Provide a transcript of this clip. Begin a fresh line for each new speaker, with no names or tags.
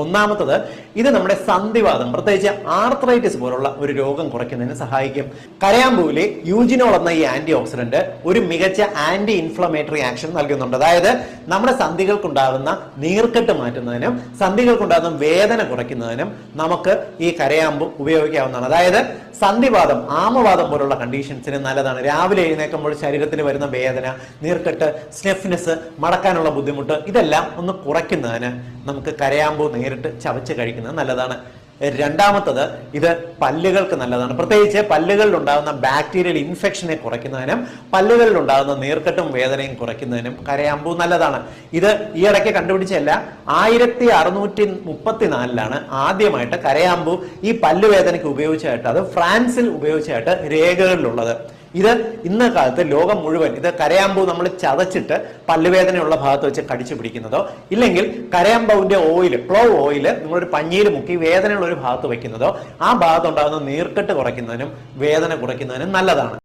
ഒന്നാമത്തത്, ഇത് നമ്മുടെ സന്ധിവാതം, പ്രത്യേകിച്ച് ആർത്രൈറ്റിസ് പോലുള്ള ഒരു രോഗം കുറയ്ക്കുന്നതിന് സഹായിക്കും. കരയാമ്പൂവിലെ യൂജിനോൾ എന്ന ഈ ആന്റി ഓക്സിഡന്റ് ഒരു മികച്ച ആന്റി ഇൻഫ്ലമേറ്ററി ആക്ഷൻ നൽകുന്നുണ്ട്. അതായത് നമ്മുടെ സന്ധികൾക്കുണ്ടാകുന്ന നീർക്കെട്ട് മാറ്റുന്നതിനും സന്ധികൾക്കുണ്ടാകുന്ന വേദന കുറയ്ക്കുന്നതിനും നമുക്ക് ഈ കരയാമ്പു ഉപയോഗിക്കാവുന്നതാണ്. അതായത് സന്ധിവാദം, ആമവാദം പോലുള്ള കണ്ടീഷൻസിന് നല്ലതാണ്. രാവിലെ എഴുന്നേൽക്കുമ്പോൾ ശരീരത്തിന് വരുന്ന വേദന, നീർക്കെട്ട്, സ്നെഫ്നെസ്, മടക്കാനുള്ള ബുദ്ധിമുട്ട്, ഇതെല്ലാം ഒന്ന് കുറയ്ക്കുന്നതിന് നമുക്ക് കരയാമ്പൂ നേരിട്ട് ചവച്ച് കഴിക്കുന്നത് നല്ലതാണ്. രണ്ടാമത്തത്, ഇത് പല്ലുകൾക്ക് നല്ലതാണ്. പ്രത്യേകിച്ച് പല്ലുകളിൽ ഉണ്ടാകുന്ന ബാക്ടീരിയൽ ഇൻഫെക്ഷനെ കുറയ്ക്കുന്നതിനും പല്ലുകളിൽ ഉണ്ടാകുന്ന നീർക്കെട്ടും വേദനയും കുറയ്ക്കുന്നതിനും കരയാമ്പൂ നല്ലതാണ്. ഇത് ഈ ഇടയ്ക്ക് കണ്ടുപിടിച്ചല്ല, 1634 ആദ്യമായിട്ട് കരയാമ്പൂ ഈ പല്ലുവേദനയ്ക്ക് ഉപയോഗിച്ചായിട്ട്, അത് ഫ്രാൻസിൽ ഉപയോഗിച്ചായിട്ട് രേഖകളിലുള്ളത്. ഇത് ഇന്ന കാലത്ത് ലോകം മുഴുവൻ ഇത് കരയാമ്പൂ നമ്മൾ ചതച്ചിട്ട് പല്ലുവേദനയുള്ള ഭാഗത്ത് വെച്ച് കടിച്ചു പിടിക്കുന്നതോ, ഇല്ലെങ്കിൽ കരയാമ്പൂവിന്റെ ഓയിൽ, ക്ലോവ് ഓയിൽ നിങ്ങളൊരു പഞ്ഞിയിൽ മുക്കി വേദനയുള്ള ഒരു ഭാഗത്ത് വെക്കുന്നതോ ആ ഭാഗത്തുണ്ടാകുന്ന നീർക്കെട്ട് കുറയ്ക്കുന്നതിനും വേദന കുറയ്ക്കുന്നതിനും നല്ലതാണ്.